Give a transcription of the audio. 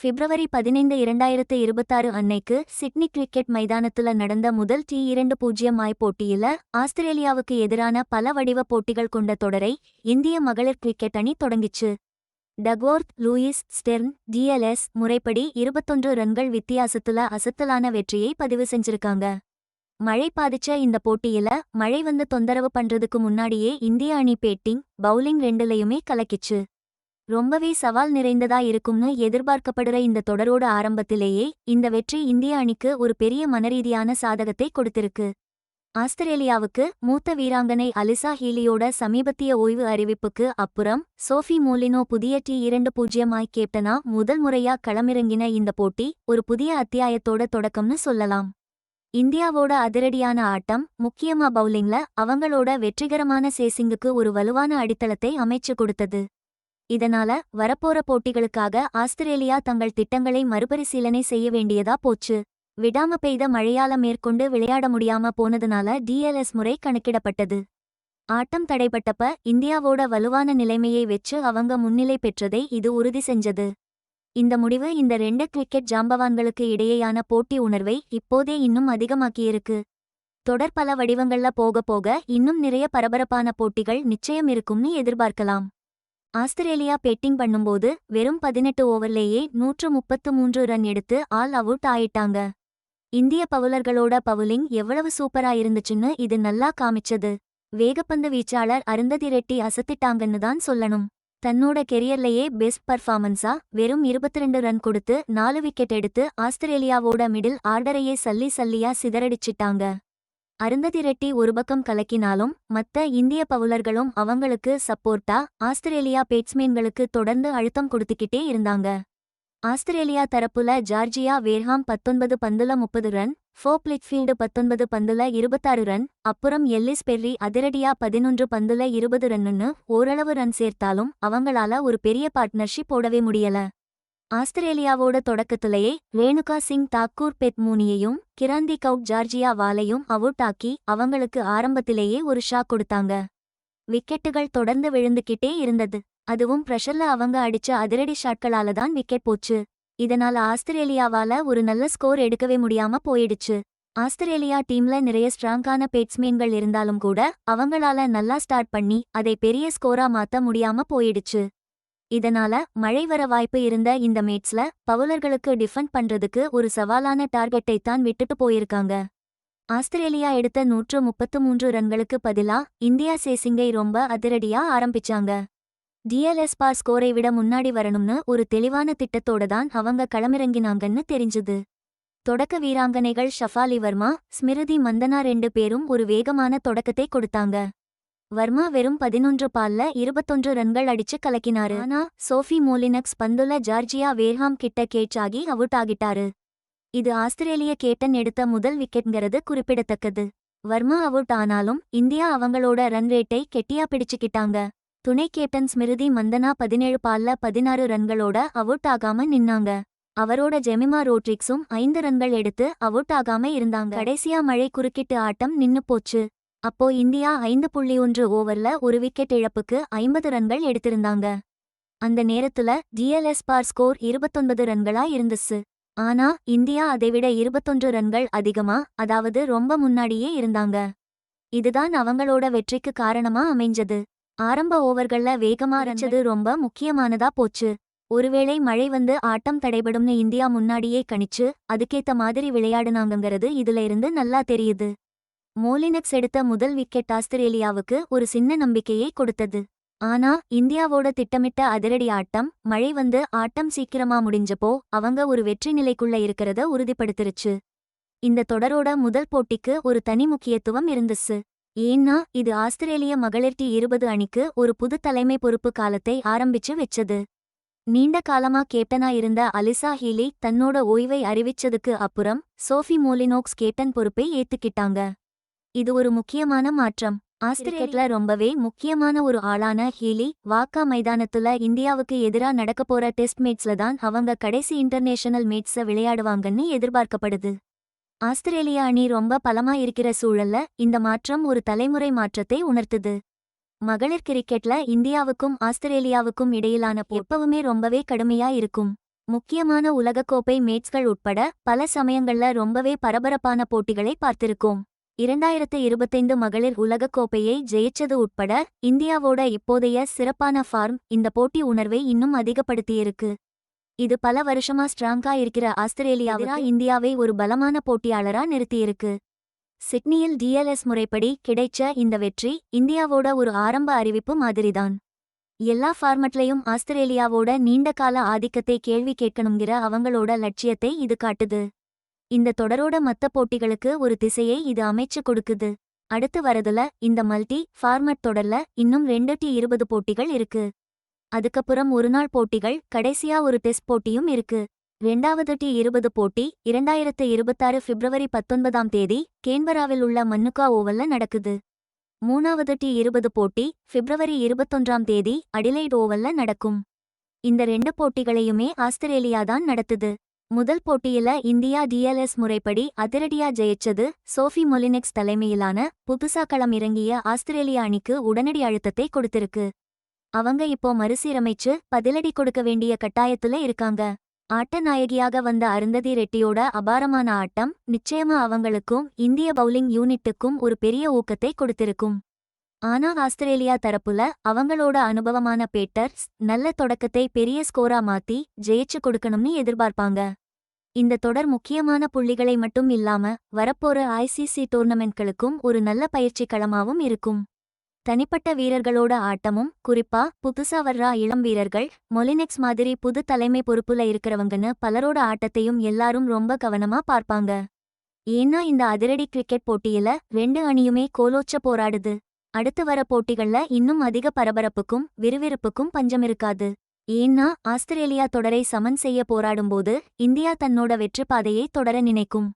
பிப்ரவரி 15 2026 அன்னைக்கு Sydney cricket மைதானத்துல நடந்த முதல் T20 போட்டியில ஆஸ்திரேலியாவுக்கு எதிரான பல வடிவ போட்டிகள் கொண்ட தொடரை இந்திய மகளிர் கிரிக்கெட் அணி தொடங்கிச்சு. டக்வொர்த், லூயிஸ், ஸ்டெர்ன், டிஎல்எஸ் முறைப்படி 21 ரன்கள் வித்தியாசத்துல அசத்தலான வெற்றியை பதிவு செஞ்சிருக்காங்க. மழை பாதிச்ச இந்த போட்டியில மழை வந்து தொந்தரவு பண்றதுக்கு முன்னாடியே இந்திய அணி பேட்டிங், பவுலிங் ரெண்டுலயுமே கலக்கிச்சு. ரொம்பவே சவால் நிறைந்ததா இருக்கும்னு எதிர்பார்க்கப்படுற இந்த தொடரோட ஆரம்பத்திலேயே இந்த வெற்றி இந்திய அணிக்கு ஒரு பெரிய மனரீதியான சாதகத்தை கொடுத்திருக்கு. ஆஸ்திரேலியாவுக்கு மூத்த வீராங்கனை அலிசா ஹீலியோட சமீபத்திய ஓய்வு அறிவிப்புக்கு அப்புறம் சோஃபி மோலினோ புதிய T20 கேப்டனா முதல் முறையா களமிறங்கின இந்த போட்டி ஒரு புதிய அத்தியாயத்தோட தொடக்கம்னு சொல்லலாம். இந்தியாவோட அதிரடியான ஆட்டம், முக்கியமா பவுலிங்ல அவங்களோட வெற்றிகரமான சேசிங்குக்கு ஒரு வலுவான அடித்தளத்தை அமைச்சு கொடுத்தது. இதனால வரப்போற போட்டிகளுக்காக ஆஸ்திரேலியா தங்கள் திட்டங்களை மறுபரிசீலனை செய்ய வேண்டியதா போச்சு. விடாம பெய்த மழையால மேற்கொண்டு விளையாட முடியாம போனதுனால டிஎல்எஸ் முறை கணக்கிடப்பட்டது. ஆட்டம் தடைபட்டப்ப இந்தியாவோட வலுவான நிலைமையை வெச்சு அவங்க முன்னிலை பெற்றதை இது உறுதி செஞ்சது. இந்த முடிவு இந்த ரெண்டு கிரிக்கெட் ஜாம்பவான்களுக்கு இடையேயான போட்டி உணர்வை இப்போதே இன்னும் அதிகமாக்கியிருக்கு. தொடர் பல வடிவங்கள்ல போக போக இன்னும் நிறைய பரபரப்பான போட்டிகள் நிச்சயம் இருக்கும்னு எதிர்பார்க்கலாம். ஆஸ்திரேலியா பேட்டிங் பண்ணும்போது வெறும் 18 ஓவர்லேயே 133 ரன் எடுத்து ஆல் அவுட் ஆயிட்டாங்க. இந்திய பவுலர்களோட பவுலிங் எவ்வளவு சூப்பரா இருந்துச்சுன்னு இது நல்லா காமிச்சது. வேகப்பந்து வீச்சாளர் அருந்ததி ரெட்டி அசத்திட்டாங்கன்னு தான் சொல்லணும். தன்னோட கெரியர்லயே பெஸ்ட் பர்ஃபார்மன்ஸா வெறும் 22 ரன் கொடுத்து 4 விக்கெட் எடுத்து ஆஸ்திரேலியாவோட மிடில் ஆர்டரையே சல்லியா சிதறடிச்சிட்டாங்க. அருந்ததி ரெட்டி ஒரு பக்கம் கலக்கினாலும் மத்த இந்திய பவுலர்களும் அவங்களுக்கு சப்போர்ட்டா ஆஸ்திரேலியா பேட்ஸ்மேன்களுக்கு தொடர்ந்து அழுத்தம் கொடுத்துக்கிட்டே இருந்தாங்க. ஆஸ்திரேலியா தரப்புல ஜார்ஜியா வேர்ஹாம் 19 பந்துல 30 ரன், ஃபோ பிளிட்ஃபீல்டு 19 பந்துல 26 ரன், அப்புறம் எல்லிஸ் பெர்ரி அதிரடியா 11 பந்துல 20 ரன்னுன்னு ஓரளவு ரன் சேர்த்தாலும் அவங்களால ஒரு பெரிய பார்ட்னர்ஷிப் போடவே முடியல. ஆஸ்திரேலியாவோட தொடக்கத்திலேயே ரேணுகா சிங் தாக்கூர் பெத் மூனியையும் கிராந்தி கவுட் ஜார்ஜியா வாலையும் அவுட் ஆக்கி அவங்களுக்கு ஆரம்பத்திலேயே ஒரு ஷாக் கொடுத்தாங்க. விக்கெட்டுகள் தொடர்ந்து விழுந்துக்கிட்டே இருந்தது. அதுவும் பிரஷர்ல அவங்க அடிச்ச அதிரடி ஷாட்களால தான் விக்கெட் போச்சு. இதனால ஆஸ்திரேலியாவால ஒரு நல்ல ஸ்கோர் எடுக்கவே முடியாம போயிடுச்சு. ஆஸ்திரேலியா டீம்ல நிறைய ஸ்ட்ராங்கான பேட்ஸ்மேன்கள் இருந்தாலும் கூட அவங்களால நல்லா ஸ்டார்ட் பண்ணி அதை பெரிய ஸ்கோரா மாத்த முடியாம போயிடுச்சு. இதனால மழை வர வாய்ப்பு இருந்த இந்த மேட்ச்ல பவுலர்களுக்கு டிஃபெண்ட் பண்றதுக்கு ஒரு சவாலான டார்கெட்டை தான் விட்டுட்டு போயிருக்காங்க. ஆஸ்திரேலியா எடுத்த 133 ரன்களுக்கு பதிலா இந்தியா சேசிங்கை ரொம்ப அதிரடியா ஆரம்பிச்சாங்க. டிஎல்எஸ் ஸ்கோரை விட முன்னாடி வரணும்னு ஒரு தெளிவான திட்டத்தோட தான் அவங்க களமிறங்கினாங்கன்னு தெரிஞ்சுது. தொடக்க வீராங்கனைகள் ஷஃபாலி வர்மா, ஸ்மிருதி மந்தனா 2 பேரும் ஒரு வேகமான தொடக்கத்தை கொடுத்தாங்க. வர்மா வெறும் 11 பால்ல 21 ரன்கள் அடிச்சு கலக்கினாரு. ஆனா சோஃபி மோலினக்ஸ் பந்துல ஜார்ஜியா வேர்ஹாம் கிட்ட கேட்ச் ஆகி அவுட் ஆகிட்டாரு. இது ஆஸ்திரேலிய கேப்டன் எடுத்த முதல் விக்கெட்ங்கிறது குறிப்பிடத்தக்கது. வர்மா அவுட் ஆனாலும் இந்தியா அவங்களோட ரன் ரேட்டை கெட்டியா பிடிச்சுக்கிட்டாங்க. துணை கேப்டன் ஸ்மிருதி மந்தனா 17 பால்ல 16 ரன்களோட அவுட் ஆகாம நின்னாங்க. அவரோட ஜெமிமா ரோட்ரிக்ஸும் 5 ரன்கள் எடுத்து அவுட் ஆகாம இருந்தாங்க. கடைசியா மழை குறுக்கிட்டு ஆட்டம் நின்னு போச்சு. அப்போ இந்தியா 5.1 ஓவர்ல ஒரு விக்கெட் இழப்புக்கு 50 ரன்கள் எடுத்திருந்தாங்க. அந்த நேரத்துல டிஎல்எஸ் ஸ்கோர் 29 ரன்களா இருந்துச்சு. ஆனா இந்தியா அதைவிட 21 ரன்கள் அதிகமா, அதாவது ரொம்ப முன்னாடியே இருந்தாங்க. இதுதான் அவங்களோட வெற்றிக்கு காரணமா அமைஞ்சது. ஆரம்ப ஓவர்கள்ல வேகமா ரன்ச்சது ரொம்ப முக்கியமானதா போச்சு. ஒருவேளை மழை வந்து ஆட்டம் தடைபடும்னு இந்தியா முன்னாடியே கணிச்சு அதுக்கேத்த மாதிரி விளையாடுனாங்கங்கிறது இதுல இருந்து நல்லா தெரியுது. மோலினக்ஸ் எடுத்த முதல் விக்கெட் ஆஸ்திரேலியாவுக்கு ஒரு சின்ன நம்பிக்கையை கொடுத்தது. ஆனா இந்தியாவோட திட்டமிட்ட அதிரடி ஆட்டம் மழை வந்து ஆட்டம் சீக்கிரமா முடிஞ்சப்போ அவங்க ஒரு வெற்றி நிலைக்குள்ள இருக்கிறத உறுதிப்படுத்திருச்சு. இந்த தொடரோட முதல் போட்டிக்கு ஒரு தனி முக்கியத்துவம் இருந்துச்சு. ஏன்னா இது ஆஸ்திரேலிய மகளிர் T20 அணிக்கு ஒரு புது தலைமை பொறுப்பு காலத்தை ஆரம்பிச்சு வெச்சது. நீண்ட காலமா கேப்டனா இருந்த அலிசா ஹீலி தன்னோட ஓய்வை அறிவிச்சதுக்கு அப்புறம் சோஃபி மோலினோக்ஸ் கேப்டன் பொறுப்பை ஏத்துக்கிட்டாங்க. இது ஒரு முக்கியமான மாற்றம். ஆஸ்திரேலியால ரொம்பவே முக்கியமான ஒரு ஆளான ஹீலி வாக்கா மைதானத்துல இந்தியாவுக்கு எதிரா நடக்கப்போற டெஸ்ட் மேட்ச்ல தான் அவங்க கடைசி இன்டர்நேஷனல் மேட்ஸ விளையாடுவாங்கன்னு எதிர்பார்க்கப்படுது. ஆஸ்திரேலியா அணி ரொம்ப பலமா இருக்கிற சூழல்ல இந்த மாற்றம் ஒரு தலைமுறை மாற்றத்தை உணர்த்துது. மகளிர் கிரிக்கெட்ல இந்தியாவுக்கும் ஆஸ்திரேலியாவுக்கும் இடையிலான எப்பவுமே ரொம்பவே கடுமையா இருக்கும். முக்கியமான உலகக்கோப்பை மேட்ச்கள் உட்பட பல சமயங்கள்ல ரொம்பவே பரபரப்பான போட்டிகளை பார்த்திருக்கோம். 2025 மகளிர் உலகக்கோப்பையை ஜெயிச்சது உட்பட இந்தியாவோட இப்போதைய சிறப்பான ஃபார்ம் இந்த போட்டி உணர்வை இன்னும் அதிகப்படுத்தியிருக்கு. இது பல வருஷமா ஸ்ட்ராங்கா இருக்கிற ஆஸ்திரேலியாவிற்கு இந்தியாவை ஒரு பலமான போட்டியாளரா நிறுத்தியிருக்கு. சிட்னியில் டிஎல்எஸ் முறைப்படி கிடைச்ச இந்த வெற்றி இந்தியாவோட ஒரு ஆரம்ப அறிவிப்பு மாதிரிதான். எல்லா ஃபார்மட்லையும் ஆஸ்திரேலியாவோட நீண்டகால ஆதிக்கத்தை கேள்வி கேட்கணுங்கிற அவங்களோட லட்சியத்தை இது காட்டுது. இந்த தொடரோட மத்த போட்டிகளுக்கு ஒரு திசையை இது அமைச்சு கொடுக்குது. அடுத்து வரதுல இந்த மல்டி ஃபார்மட் தொடர்ல இன்னும் 2T20 போட்டிகள் இருக்கு. அதுக்கப்புறம் ஒருநாள் போட்டிகள், கடைசியா ஒரு டெஸ்ட் போட்டியும் இருக்கு. 2வது T20 போட்டி 2026 பிப்ரவரி 19 கேன்பராவில் உள்ள மன்னுகா ஓவல்ல நடக்குது. 3வது T20 போட்டி பிப்ரவரி 21 அடிலைட் ஓவல்ல நடக்கும். இந்த 2 போட்டிகளையுமே ஆஸ்திரேலியா தான் நடத்துது. முதல் போட்டியில இந்தியா டிஎல்எஸ் முறைப்படி அதிரடியா ஜெயிச்சது சோஃபி மொலினெக்ஸ் தலைமையிலான புதுசா களம் இறங்கிய ஆஸ்திரேலியா அணிக்கு உடனடி அழுத்தத்தை கொடுத்திருக்கு. அவங்க இப்போ மறுசீரமைச்சு பதிலடி கொடுக்க வேண்டிய கட்டாயத்துல இருக்காங்க. ஆட்ட நாயகியாக வந்த அருந்ததி ரெட்டியோட அபாரமான ஆட்டம் நிச்சயமா அவங்களுக்கும் இந்திய பவுலிங் யூனிட்டுக்கும் ஒரு பெரிய ஊக்கத்தை கொடுத்திருக்கும். ஆனா ஆஸ்திரேலியா தரப்புல அவங்களோட அனுபவமான பேட்டர்ஸ் நல்ல தொடக்கத்தை பெரிய ஸ்கோரா மாத்தி ஜெயிச்சு கொடுக்கணும்னு எதிர்பார்ப்பாங்க. இந்த தொடர் முக்கியமான புள்ளிகளை மட்டும் இல்லாம வரப்போற ஐசிசி டோர்னமெண்ட்களுக்கும் ஒரு நல்ல பயிற்சி களமாவும் இருக்கும். தனிப்பட்ட வீரர்களோட ஆட்டமும், குறிப்பா புதுசா வர்ற இளம் வீரர்கள், மொலினெக்ஸ் மாதிரி புது தலைமை பொறுப்புல இருக்கிறவங்கன்னு பலரோட ஆட்டத்தையும் எல்லாரும் ரொம்ப கவனமா பார்ப்பாங்க. ஏன்னா இந்த அதிரடி கிரிக்கெட் போட்டியில 2 அணியுமே கோலோச்ச போராடுது. அடுத்து வர போட்டிகள்ல இன்னும் அதிக பரபரப்புக்கும் விறுவிறுப்புக்கும் பஞ்சமிருக்காது. ஏன்னா ஆஸ்திரேலியா தொடரை சமன் செய்ய போராடும்போது இந்தியா தன்னோட வெற்றிப்பாதையை தொடர நினைக்கும்.